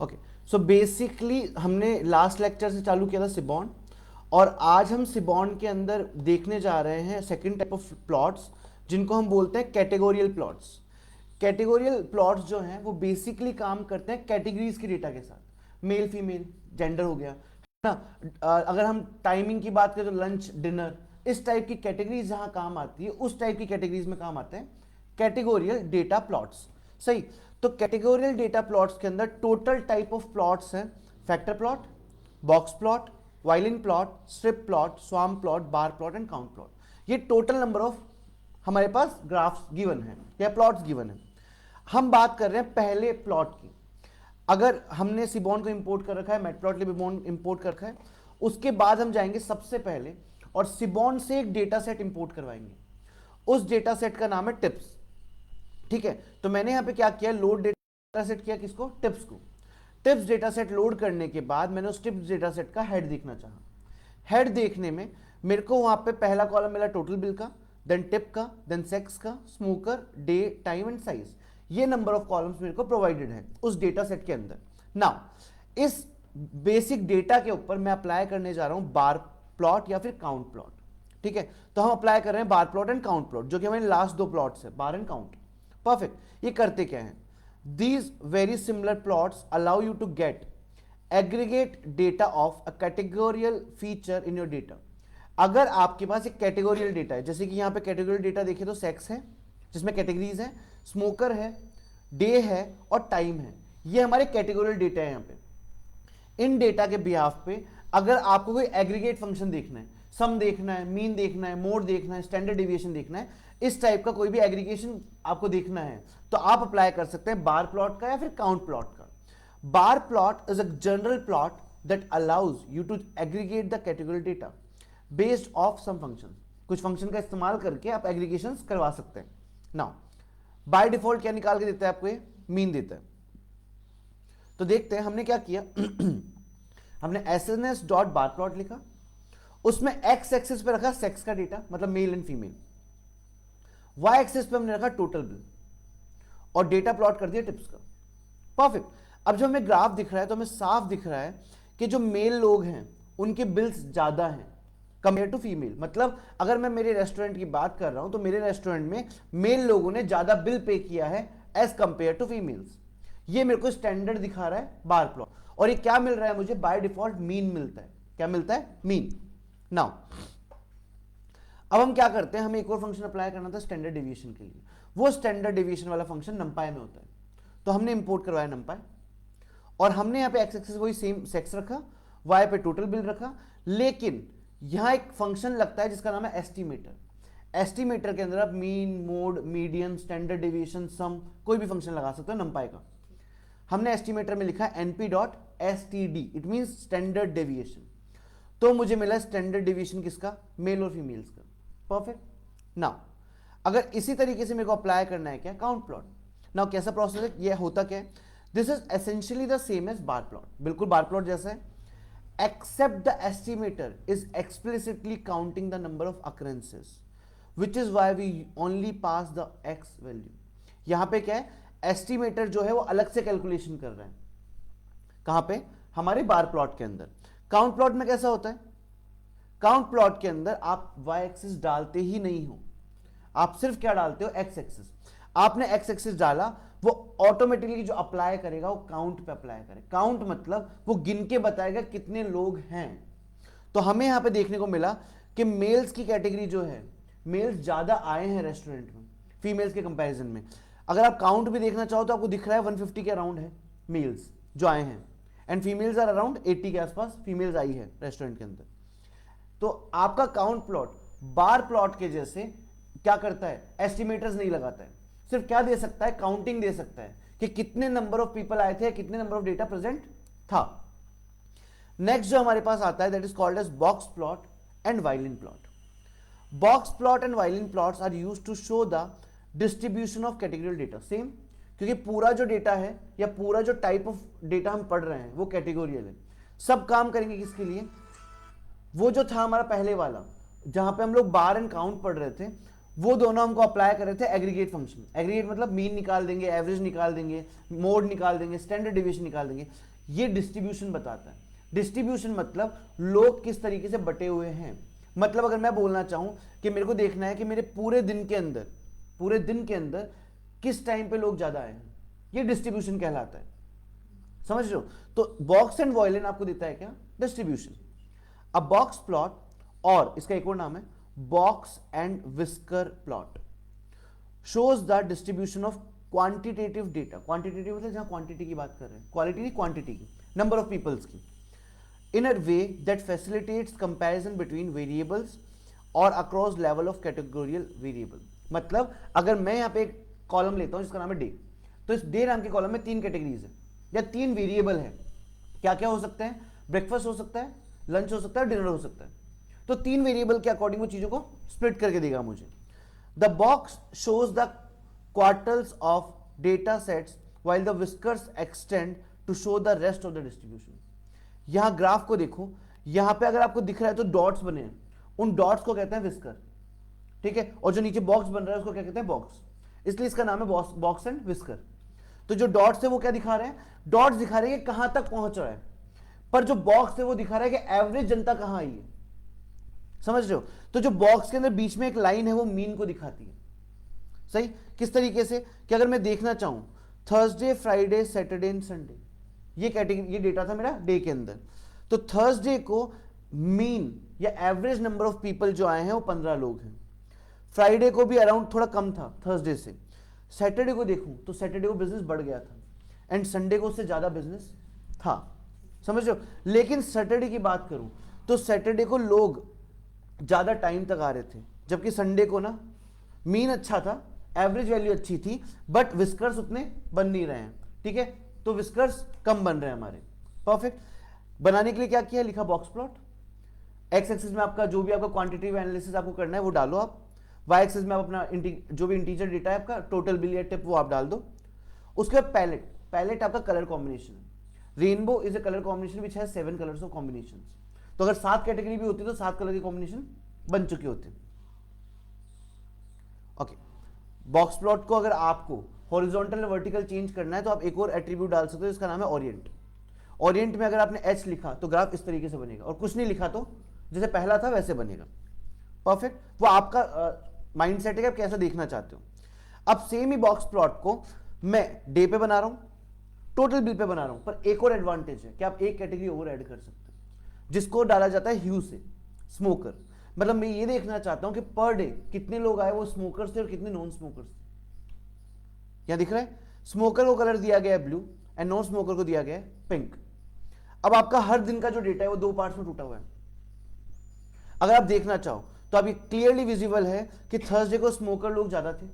Okay, so basically हमने last lecture से चालू किया था सिबॉन, और आज हम सिबॉन के अंदर देखने जा रहे हैं सेकंड टाइप ऑफ प्लॉट्स, जिनको हम बोलते हैं कैटेगोरियल प्लॉट्स। कैटेगोरियल प्लॉट्स जो हैं वो बेसिकली काम करते हैं कैटेगरीज के डेटा के साथ, मेल फीमेल जेंडर हो गया ना। अगर हम टाइमिंग की बात करें तो लंच डिनर, इस टाइप की कैटेगरीज जहां काम आती है उस टाइप की कैटेगरीज में काम आते हैं कैटेगोरियल डेटा प्लॉट्स। सही, तो कैटेगोरियल डेटा प्लॉट्स के अंदर टोटल टाइप ऑफ प्लॉट्स हैं factor plot, box plot, violin plot, strip plot, swarm plot, bar plot and count plot. ये टोटल नंबर ऑफ हमारे पास ग्राफ्स गिवन है या प्लॉट्स गिवन है। हम बात कर रहे हैं पहले प्लॉट की। अगर हमने सिबॉन को इंपोर्ट कर रखा है, मैटप्लॉटलिब इंपोर्ट कर रखा है, उसके बाद हम जाएंगे सबसे पहले और सिबॉन से एक डेटा सेट इंपोर्ट करवाएंगे। उस डेटा सेट का नाम है टिप्स। ठीक है, तो मैंने यहां पे क्या किया, लोड डेटा सेट किया, किसको, टिप्स को। टिप्स डेटा सेट लोड करने के बाद मैंने उस टिप्स डेटा सेट का हेड देखना चाहा। हेड देखने में मेरे को वहां पे पहला कॉलम मिला टोटल बिल का, देन टिप का, देन सेक्स का, smoker, day, time and size. ये नंबर ऑफ कॉलम्स मेरे को प्रोवाइडेड है उस डेटा सेट के अंदर। नाउ इस बेसिक डेटा के ऊपर मैं अप्लाई करने जा रहा हूं बार प्लॉट या फिर काउंट प्लॉट। ठीक है, तो हम अप्लाई कर रहे हैं बार प्लॉट एंड काउंट प्लॉट, जो कि हमारे लास्ट दो प्लॉट्स है, बार एंड काउंट। परफेक्ट। ये करते क्या है, these very similar plots allow you to get aggregate data of a categorical feature in your data. अगर आपके पास एक कैटेगोरियल डेटा है, जैसे कि यहां पे कैटेगोरियल डेटा देखें तो सेक्स है जिसमें कैटेगरीज है, स्मोकर है, डे है और टाइम है, ये हमारे कैटेगोरियल डेटा है। यहां पे इन डेटा के बिहाफ पे अगर आपको कोई एग्रीगेट फंक्शन देखना है, सम देखना है, मीन देखना है, मोड देखना है, स्टैंडर्ड डेविएशन देखना है, इस टाइप का कोई भी एग्रीगेशन आपको देखना है, तो आप अप्लाई कर सकते हैं बार प्लॉट का या फिर काउंट प्लॉट का। Bar plot is a general plot that allows you to aggregate the categorical data based off some function. कुछ फंक्शन का इस्तेमाल करके आप एग्रीगेशन करवा सकते हैं। नाउ बाय डिफॉल्ट क्या निकाल के देता है आपको, ये मीन देता है। तो देखते हैं हमने क्या किया हमने एसएनएस डॉट बार प्लॉट लिखा, उसमें एक्स एक्सिस पे रखा सेक्स का डेटा, मतलब male and female, Y axis पे हमने रखा टोटल बिल और डेटा प्लॉट कर दिया टिप्स का। परफेक्ट। अब जब हमें ग्राफ दिख रहा है तो हमें साफ दिख रहा है कि जो मेल लोग हैं उनके बिल्स ज्यादा हैं कंपेयर टू फीमेल। मतलब अगर मैं मेरे रेस्टोरेंट की बात कर रहा हूं तो मेरे रेस्टोरेंट में मेल लोगों ने ज्यादा बिल पे किया है एज कंपेयर टू फीमेल्स। ये मेरे को स्टैंडर्ड दिखा रहा है बार प्लॉट। और ये क्या मिल रहा है मुझे, बाय डिफॉल्ट मीन मिलता है। क्या मिलता है, मीन। नाउ अब हम क्या करते हैं, हमें एक और फंक्शन अप्लाई करना था स्टैंडर्ड डेविएशन के लिए। वो स्टैंडर्ड डेविएशन वाला फंक्शन नंपाई में होता है, तो हमने इंपोर्ट करवाया नंपाई, और हमने यहां पे एक्स एक्सिस वही सेम सेक्स रखा, वाई पे टोटल बिल रखा, लेकिन यहां एक फंक्शन लगता है जिसका नाम है एस्टिमेटर। एस्टिमेटर के अंदर आप mean, mode, median, standard deviation, sum, कोई भी फंक्शन लगा सकते हो नंपाई का। हमने एस्टिमेटर में लिखा np dot std, it mean standard deviation. तो मुझे मिला स्टैंडर्ड डेविएशन किसका, मेल और फीमेल्स का। परफेक्ट। नाउ अगर इसी तरीके से मेरे को अप्लाई करना है क्या, काउंट प्लॉट। नाउ कैसा प्रोसेस है, ये होता क्या है, this is essentially the same as bar plot, बिल्कुल बार प्लॉट जैसा है, except the estimator is explicitly counting the number of occurrences, which is why we only pass the x value. यहां पे क्या है, एस्टिमेटर जो है वो अलग से कैलकुलेशन कर रहा है, कहां पे, हमारे बार प्लॉट के अंदर। काउंट प्लॉट में कैसा होता है, काउंट प्लॉट के अंदर आप वाई एक्सिस डालते ही नहीं हो, आप सिर्फ क्या डालते हो, एक्स एक्सिस। आपने एक्स एक्सिस डाला, वो ऑटोमेटिकली जो अप्लाई करेगा वो काउंट पे अप्लाई करेगा। काउंट मतलब वो गिन के बताएगा कितने लोग हैं। तो हमें यहां पे देखने को मिला कि मेल्स की कैटेगरी जो है, मेल्स ज्यादा आए हैं रेस्टोरेंट में फीमेल्स के कंपैरिजन में। अगर आप काउंट भी देखना चाहो तो आपको दिख रहा है 150 के अराउंड है मेल्स जो आए हैं, एंड फीमेल्स आर अराउंड 80 के आसपास फीमेल्स आई है रेस्टोरेंट के अंदर। तो आपका काउंट प्लॉट बार प्लॉट के जैसे क्या करता है, एस्टिमेटर्स नहीं लगाता है, सिर्फ क्या दे सकता है, काउंटिंग दे सकता है कि कितने नंबर ऑफ पीपल आए थे, कितने नंबर ऑफ डेटा प्रेजेंट था। नेक्स्ट जो हमारे पास आता है that is called as box plot and violin plot. Box plot and violin plots are used to show the distribution of categorical data. Same, क्योंकि पूरा जो डेटा है या पूरा जो टाइप ऑफ डेटा हम पढ़ रहे हैं वो कैटेगोरियल है। सब काम करेंगे किसके लिए, वो जो था हमारा पहले वाला जहां पे हम लोग बार एंड काउंट पढ़ रहे थे, वो दोनों हमको अप्लाई कर रहे थे एग्रीगेट फंक्शन। एग्रीगेट मतलब मीन निकाल देंगे, एवरेज निकाल देंगे, मोड निकाल देंगे, स्टैंडर्ड डेविएशन निकाल देंगे। ये डिस्ट्रीब्यूशन बताता है। डिस्ट्रीब्यूशन मतलब लोग किस तरीके से बटे हुए हैं। मतलब अगर मैं बोलना चाहूं कि मेरे को देखना है कि मेरे पूरे दिन के अंदर किस टाइम पे लोग ज्यादा आए हैं, ये डिस्ट्रीब्यूशन कहलाता है। समझ रहे हो? तो बॉक्स एंड वॉयलिन आपको देता है क्या? डिस्ट्रीब्यूशन। अब बॉक्स प्लॉट, और इसका एक और नाम है box and whisker plot, shows the distribution of quantitative data। quantitative मतलब जहां क्वांटिटी की बात कर रहे हैं, क्वालिटी नहीं क्वांटिटी की, नंबर ऑफ पीपल्स की, in a way that facilitates comparison between variables or across level of categorical variable। मतलब अगर मैं यहां पे एक कॉलम लेता हूं जिसका नाम है डे, तो इस डे नाम के कॉलम में 3 कैटेगरीज है या 3 वेरिएबल है। क्या क्या हो सकते हैं? ब्रेकफास्ट हो सकता है, लंच हो सकता है, डिनर हो सकता है। तो 3 वेरिएबल के अकॉर्डिंग वो चीजों को स्प्लिट करके देगा मुझे। The box shows the quartiles of data sets while the whiskers extend to show the rest of the distribution। यहां ग्राफ को देखो, यहां पे अगर आपको दिख रहा है तो डॉट्स बने हैं, उन डॉट्स को कहते हैं विस्कर, ठीक है। और जो नीचे बॉक्स बन रहा है उसको क्या कहते हैं? बॉक्स। इसलिए इसका नाम है बॉक्स एंड विस्कर। तो जो डॉट्स है वो क्या दिखा रहे हैं? डॉट्स दिखा रहे हैं कि कहां तक पहुंच रहा है, पर जो बॉक्स है वो दिखा रहा है कि एवरेज जनता कहां आई है। समझ रहे हो? तो जो बॉक्स के अंदर बीच में एक लाइन है वो मीन को दिखाती है। सही? किस तरीके से कि अगर मैं देखना चाहूं Thursday, Friday, Saturday and Sunday, ये कैटेगरी, ये डेटा था मेरा डे के अंदर, तो थर्सडे को मीन या एवरेज नंबर ऑफ पीपल जो आए हैं वो 15 लोग हैं। फ्राइडे को भी अराउंड थोड़ा कम था थर्सडे से। सैटरडे को देखूं तो सैटरडे को बिजनेस बढ़ गया था, एंड संडे को उससे ज्यादा बिजनेस था। समझ रहे हो? लेकिन सैटरडे की बात करूं तो सैटरडे को लोग ज्यादा टाइम तक आ रहे थे, जबकि संडे को ना मीन अच्छा था, एवरेज वैल्यू अच्छी थी, बट विस्कर्स उतने बन नहीं रहे हैं। ठीक है, तो विस्कर्स कम बन रहे हैं हमारे। परफेक्ट। बनाने के लिए क्या किया? लिखा बॉक्स प्लॉट। एक्स एक्सिस में आपका जो भी आपका क्वांटिटेटिव एनालिसिस आपको करना है वो डालो आप, वाई एक्सिस में आप अपना जो भी इंटीजर डेटा है आपका, टोटल बिल या टिप, वो आप डाल दो। उसके बाद पैलेट, पैलेट आपका कलर कॉम्बिनेशन है। Rainbow is a colour combination which has 7 colours of combination. तो अगर 7 कैटेगरी भी होती तो 7 कलर की कॉम्बिनेशन बन चुके होते। ओके, बॉक्स प्लॉट को अगर आपको हॉरिजॉन्टल या वर्टिकल चेंज करना है तो आप एक और एट्रीब्यूट डाल सकते हो, इसका नाम है ओरिएंट। ओरिएंट में अगर आपने एच लिखा तो ग्राफ इस तरीके से बनेगा, और कुछ नहीं लिखा तो जैसे पहला था वैसे बनेगा। परफेक्ट। वो आपका माइंडसेट है कि आप कैसा देखना चाहते हो। अब सेम ही बॉक्स प्लॉट को मैं डे पे बना रहा हूं, टोटल बिल पे बना रहा हूं, पर एक और एडवांटेज है कि आप एक कैटेगरी और ऐड कर सकते हो, जिसको डाला जाता है ह्यू से, स्मोकर। मतलब मैं ये देखना चाहता हूं कि पर डे कितने लोग आए वो स्मोकर्स थे और कितने नॉन स्मोकर्स थे। क्या दिख रहा है? स्मोकर को कलर दिया गया है ब्लू एंड नॉन स्मोकर को दिया गया है पिंक। अब आपका हर दिन का जो डेटा है वो 2 पार्ट्स में टूटा हुआ है। अगर आप देखना चाहो तो अभी क्लियरली विजिबल है कि थर्सडे को स्मोकर लोग ज्यादा थे,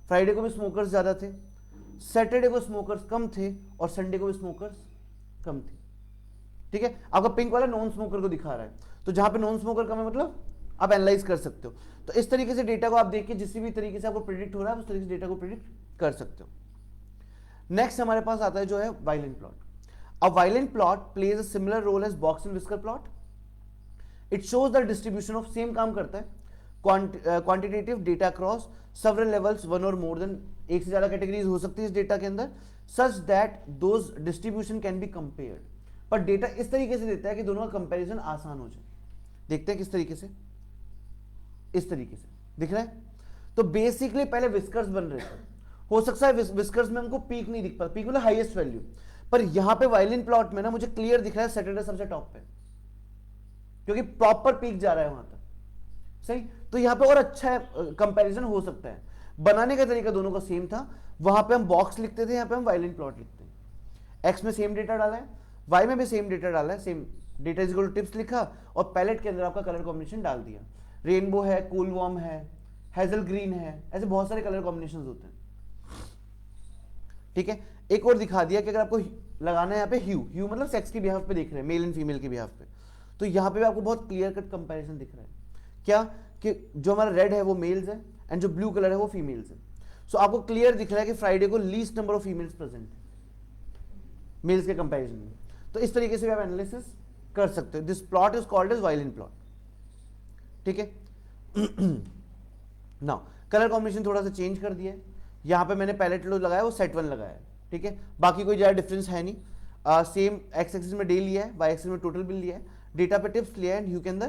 फ्राइडे को भी स्मोकर्स ज्यादा थे, सैटरडे को स्मोकर्स कम थे, और संडे को भी स्मोकर्स कम थे। ठीक है, आपका पिंक वाला नॉन स्मोकर को दिखा रहा है, तो जहां पे नॉन स्मोकर कम है मतलब आप एनालाइज कर सकते हो। तो इस तरीके से डेटा को आप देख के जिस भी तरीके से आपको प्रिडिक्ट हो रहा है उस तरीके से डेटा को प्रिडिक्ट कर सकते हो। नेक्स्ट हमारे पास आता है जो है वायलेंट प्लॉट। अब violin plot plays a similar role as box and whisker plot. It shows the distribution of, same काम करता है, quantitative data cross several levels, one or more then, एक से ज्यादा कैटेगरीज हो सकती है इस डेटा के अंदर, such that those distribution can be compared. पर डेटा इस तरीके से देता है कि दोनों का कंपैरिजन आसान हो जाए। देखते हैं किस तरीके से, इस तरीके से दिख रहा है। तो बेसिकली पहले विस्कर्स बन रहे थे, हो सकता है विस्कर्स में हमको पीक नहीं दिख पाता, पीक मतलब हाईएस्ट वैल्यू, पर यहां पे वायलिन प्लॉट में ना मुझे क्लियर दिख रहा है सैटरडे सबसे टॉप पे, क्योंकि प्रॉपर पीक जा रहा है वहां तक। सही, तो यहां पे और अच्छा कंपैरिजन हो सकता है। बनाने का तरीका दोनों का सेम था, वहां पे हम बॉक्स लिखते थे, यहां पे हम वायलिन प्लॉट लिखते हैं। एक्स में सेम डेटा डाला है, वाई में भी सेम डेटा डाला है, same data is equal to tips लिखा, और पैलेट के अंदर आपका कलर कॉम्बिनेशन डाल दिया। रेनबो है, कूल वार्म है, हेजल ग्रीन है, ऐसे बहुत सारे कलर कॉम्बिनेशन होते हैं। ठीक है, एक और दिखा दिया कि अगर आपको लगाना है यहाँ पे ह्यू, ह्यू मतलब सेक्स के बिहाफ पे देख रहे हैं, मेल एंड फीमेल के बिहाफ पे, तो यहाँ पे भी आपको बहुत क्लियर कट कंपैरिजन दिख रहा है। क्या कि जो हमारा रेड है वो मेल्स है एंड जो ब्लू कलर है वो फीमेल्स है। सो आपको क्लियर दिख रहा है कि फ्राइडे को least number of females present है मेल्स के कंपैरिजन में। तो इस तरीके से भी आप एनालिसिस कर सकते हो। This plot is called as violin plot. ठीक है, नाउ कलर कॉम्बिनेशन थोड़ा सा चेंज कर दिया है, यहां पे मैंने पैलेट लो लगाया, वो सेट 1 लगाया है। ठीक है, बाकी कोई ज्यादा डिफरेंस है नहीं। सेम एक्स एक्सिस में डे लिया है, वाई एक्सिस में टोटल बिल लिया है, डेटा पे टिप्स लिया है, एंड यू के अंदर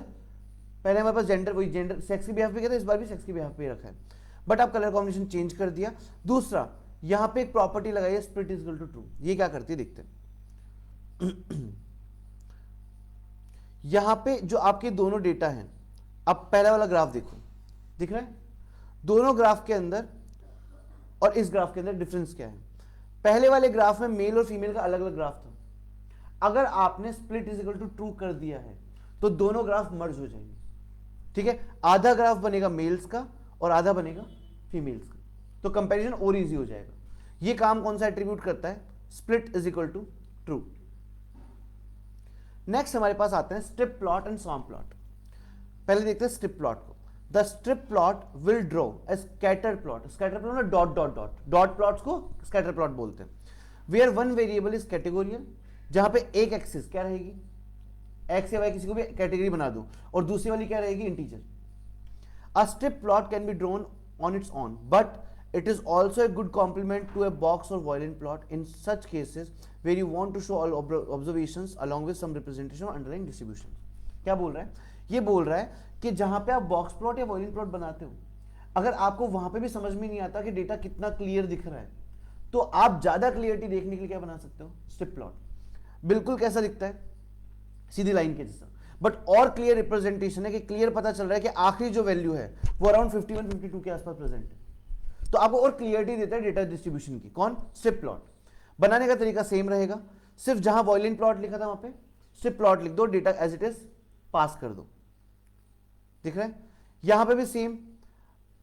पहले हमारे पास जेंडर, वही जेंडर सेक्स के बिहाफ पे किया था, इस बार भी सेक्स के बिहाफ पे रखा है, बट आप कलर कॉम्बिनेशन चेंज कर दिया। दूसरा यहां पे एक प्रॉपर्टी लगाई है split is equal to true. ये क्या करती है देखते हैं। यहां पे जो आपके दोनों डेटा हैं, अब पहला वाला ग्राफ देखो, दिख रहा है दोनों ग्राफ के अंदर और इस ग्राफ के अंदर डिफरेंस क्या है। पहले वाले ग्राफ में मेल और फीमेल का अलग अलग ग्राफ था, अगर आपने split is equal to true कर दिया है तो दोनों ग्राफ मर्ज हो जाएंगे, ठीक है। आधा ग्राफ बनेगा मेल्स का और आधा बनेगा फीमेल्स का, तो कंपैरिजन और इजी हो जाएगा। ये काम कौन सा एट्रीब्यूट करता है, split is equal to true. Next हमारे पास आते हैं strip plot and swarm plot. पहले देखते हैं स्ट्रिप प्लॉट को। The strip plot will draw a scatter plot. Scatter plot में dot dot dot dot plots को स्कैटर प्लॉट बोलते हैं। Where one variable is categorical, जहां पे एक एक्सिस क्या रहेगी, एक्स या वाई किसी को भी कैटेगरी बना दो, और दूसरी वाली क्या रहेगी, integer. A strip plot can be drawn on its own, but it is also a good complement to a box or violin plot in such cases where you want to show all observations along with some representation of underlying distribution। क्या बोल रहा है, ये बोल रहा है कि जहां पे आप बॉक्स प्लॉट या वॉयलिन प्लॉट बनाते हो, अगर आपको वहां पे भी समझ में नहीं आता कि डेटा कितना क्लियर दिख रहा है, तो आप ज्यादा क्लियरिटी देखने के लिए क्या बना सकते हो, स्ट्रिप प्लॉट। बिल्कुल कैसा दिखता है, सीधी लाइन के जैसा, बट और क्लियर रिप्रेजेंटेशन है कि क्लियर पता चल रहा है कि आखिरी जो वैल्यू है वो अराउंड 51-52 के आसपास प्रेजेंट है, तो आपको और क्लियरिटी देता है डेटा डिस्ट्रीब्यूशन की। कौन, स्ट्रिप प्लॉट। बनाने का तरीका सेम रहेगा, सिर्फ जहां वॉयलिन प्लॉट लिखा था वहां पे स्ट्रिप प्लॉट लिख दो, data as it is pass कर दो। दिख रहा है, यहां पे भी सेम।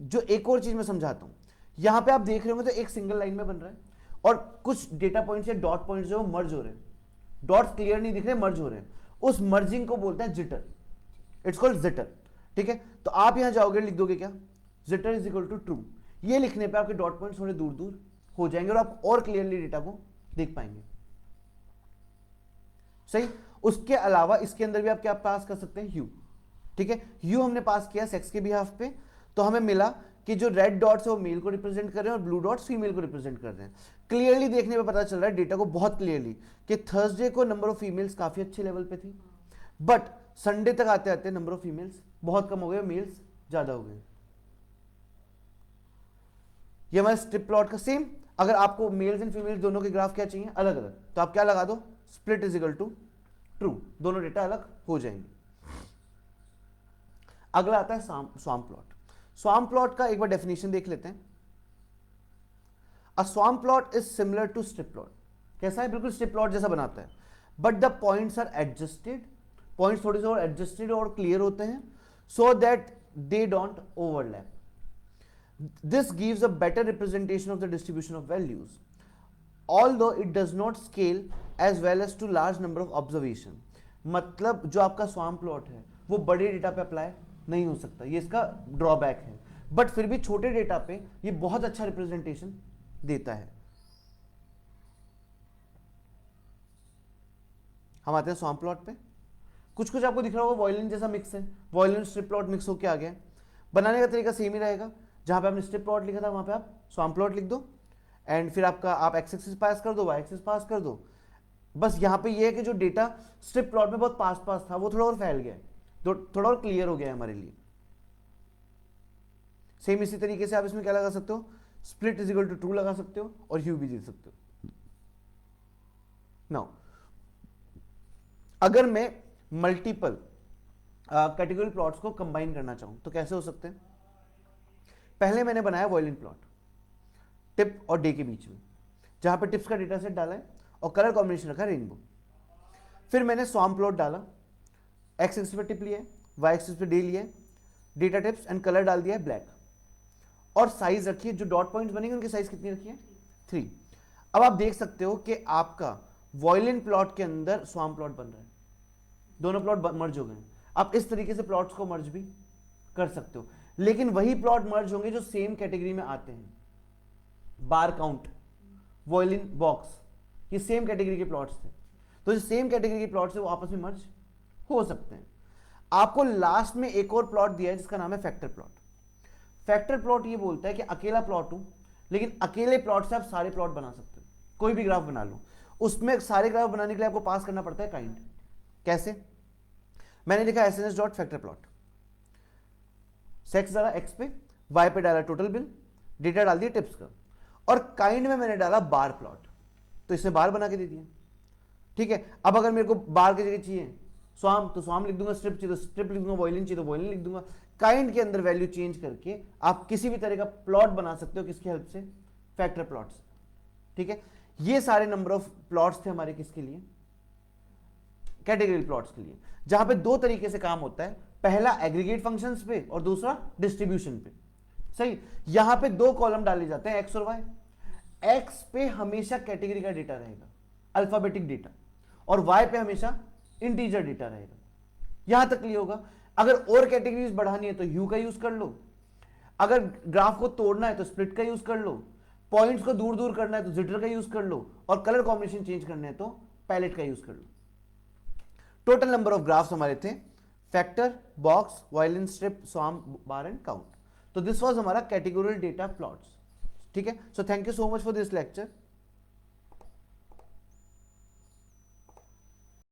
जो एक और चीज मैं समझाता हूं, यहां पे आप देख रहे होंगे तो एक सिंगल लाइन में बन रहा है और कुछ डेटा पॉइंट्स या डॉट पॉइंट्स जो मर्ज हो रहे हैं, डॉट्स क्लियर नहीं दिख रहे, मर्ज हो रहे हैं, उस मर्जिंग को बोलते हैं जिटर। इट्स कॉल्ड जिटर, ठीक है। तो आप यहां जाओगे, लिख दोगे क्या, jitter is equal to true. ये लिखने पे आपके डॉट पॉइंट्स थोड़े दूर दूर हो जाएंगे और आप और क्लियरली डेटा को देख पाएंगे। सही। उसके अलावा इसके अंदर भी आप क्या पास कर सकते हैं, ह्यू, ठीक है। ह्यू हमने पास किया सेक्स के बिहाफ पे, तो हमें मिला कि जो रेड डॉट्स है वो मेल को रिप्रेजेंट कर रहे हैं और ब्लू डॉट्स फीमेल को रिप्रेजेंट कर रहे हैं। क्लियरली देखने पे पता चल रहा है डेटा को बहुत क्लियरली कि थर्सडे को नंबर ऑफ फीमेल्स काफी अच्छे लेवल पे थी, बट संडे तक आते आते नंबर ऑफ फीमेल्स बहुत कम हो गए, मेल्स ज्यादा हो गए। ये हमारे स्ट्रिप प्लॉट का सेम। अगर आपको मेल्स एंड फीमेल्स दोनों के ग्राफ क्या चाहिए, अलग अलग, तो आप क्या लगा दो, split is equal to true, दोनों डेटा अलग हो जाएंगे। अगला आता है स्वाम प्लॉट। स्वाम प्लॉट का एक बार डेफिनेशन देख लेते हैं। A swarm plot is similar to strip plot. कैसा है, बिल्कुल स्ट्रिप प्लॉट जैसा बनाता है, but the points are adjusted, points थोड़े से और एडजस्टेड और क्लियर होते हैं, so that they don't overlap. This gives a better representation of the distribution of values, although it does not scale as well as to large number of observation। मतलब जो आपका स्वाम प्लॉट है वो बड़े डेटा पे अप्लाई नहीं हो सकता, ये इसका ड्रॉबैक है, बट फिर भी छोटे डेटा पे ये बहुत अच्छा रिप्रेजेंटेशन देता है। हम आते हैं स्वाम प्लॉट पे। कुछ कुछ आपको दिख रहा होगा वॉयलिन जैसा मिक्स है, वॉयलिन स्ट्रिप प्लॉट मिक्स होकर आ गया। बनाने का तरीका सेम ही रहेगा, जहां पे आपने स्ट्रिप प्लॉट लिखा था वहां पे आप स्वाम प्लॉट लिख दो, एंड फिर आपका आप एक्स एक्सिस पास कर दो, वाई एक्सिस पास कर दो। बस यहां पे ये है कि जो डेटा स्ट्रिप प्लॉट में बहुत पास पास था वो थोड़ा और फैल गया है, तो थोड़ा और क्लियर हो गया है हमारे लिए। सेम इसी तरीके से आप इसमें क्या लगा सकते हो, split is equal to true लगा सकते हो और ह्यू भी दे सकते हो। नाउ अगर मैं मल्टीपल कैटेगरी प्लॉट्स को कंबाइन करना चाहूं तो कैसे हो सकते हैं। पहले मैंने बनाया वॉयलिन प्लॉट टिप और डे के बीच में, जहां पे टिप्स का डेटा सेट डाला है और कलर कॉम्बिनेशन रखा रेनबो। फिर मैंने स्वाम प्लॉट डाला, एक्स एक्सिस पे टिप लिया है, वाई एक्सिस पे डे लिया है, डेटा टिप्स एंड कलर डाल दिया है ब्लैक, और साइज रखी है, जो डॉट पॉइंट्स बनेंगे उनकी साइज कितनी रखी है, 3। अब आप देख सकते हो कि आपका वॉयलिन प्लॉट के अंदर स्वाम प्लॉट बन रहा है, दोनों प्लॉट मर्ज हो गए। आप इस तरीके से प्लॉट्स को मर्ज भी कर सकते हो, लेकिन वही प्लॉट मर्ज होंगे जो सेम कैटेगरी में आते हैं। बार काउंट, वॉयलिन, बॉक्स, ये सेम कैटेगरी के प्लॉट्स थे, तो जो सेम कैटेगरी के प्लॉट्स है वो आपस में मर्ज हो सकते हैं। आपको लास्ट में एक और प्लॉट दिया है जिसका नाम है फैक्टर प्लॉट। फैक्टर प्लॉट ये बोलता है कि अकेला प्लॉट हूं, लेकिन अकेले प्लॉट से आप सारे प्लॉट बना सकते हो, कोई भी ग्राफ बना लो, उसमें सारे ग्राफ बनाने के लिए आपको पास करना पड़ता है काइंड। कैसे? मैंने लिखा SNS dot factor plot, sex डाला एक्स पे, वाई पे डाला टोटल बिल, डेटा डाल दिया टिप्स का, और काइंड में मैंने डाला बार प्लॉट, तो इसने बार बना के दे दिया। ठीक है, अब अगर मेरे को बार की जगह चाहिए स्वाम, तो स्वाम लिख दूंगा, स्ट्रिप चाहिए तो स्ट्रिप लिख दूंगा, वॉयलिन चाहिए तो वॉयलिन लिख दूंगा। काइंड के अंदर वैल्यू चेंज करके आप किसी भी तरह का प्लॉट बना सकते हो, किसकी हेल्प से? फैक्टर प्लॉट से। ठीक है, ये सारे नंबर ऑफ प्लॉट्स थे हमारे किसके लिए? कैटेगरी प्लॉट्स के लिए, जहां पे दो तरीके से काम होता है, पहला एग्रीगेट फंक्शंस पे और दूसरा डिस्ट्रीब्यूशन पे। सही, यहां पे दो कॉलम डाले जाते हैं एक्स और वाई। एक्स पे हमेशा कैटेगरी का डेटा रहेगा, अल्फाबेटिक डेटा, और वाई पे हमेशा इंटीजर डेटा रहेगा। यहां तक क्लियर होगा? अगर और कैटेगरीज बढ़ानी है तो ह्यू का यूज कर लो, अगर ग्राफ को तोड़ना है तो स्प्लिट का यूज कर लो, पॉइंट्स को दूर दूर करना है तो जिटर का यूज कर लो, और कलर कॉम्बिनेशन चेंज करने हैं तो पैलेट का यूज कर लो। टोटल नंबर ऑफ ग्राफ्स हमारे थे factor, box, violin, strip, swarm, bar and count. तो दिस वाज हमारा कैटेगोरियल डेटा प्लॉट्स। ठीक है, so thank you so much for this lecture.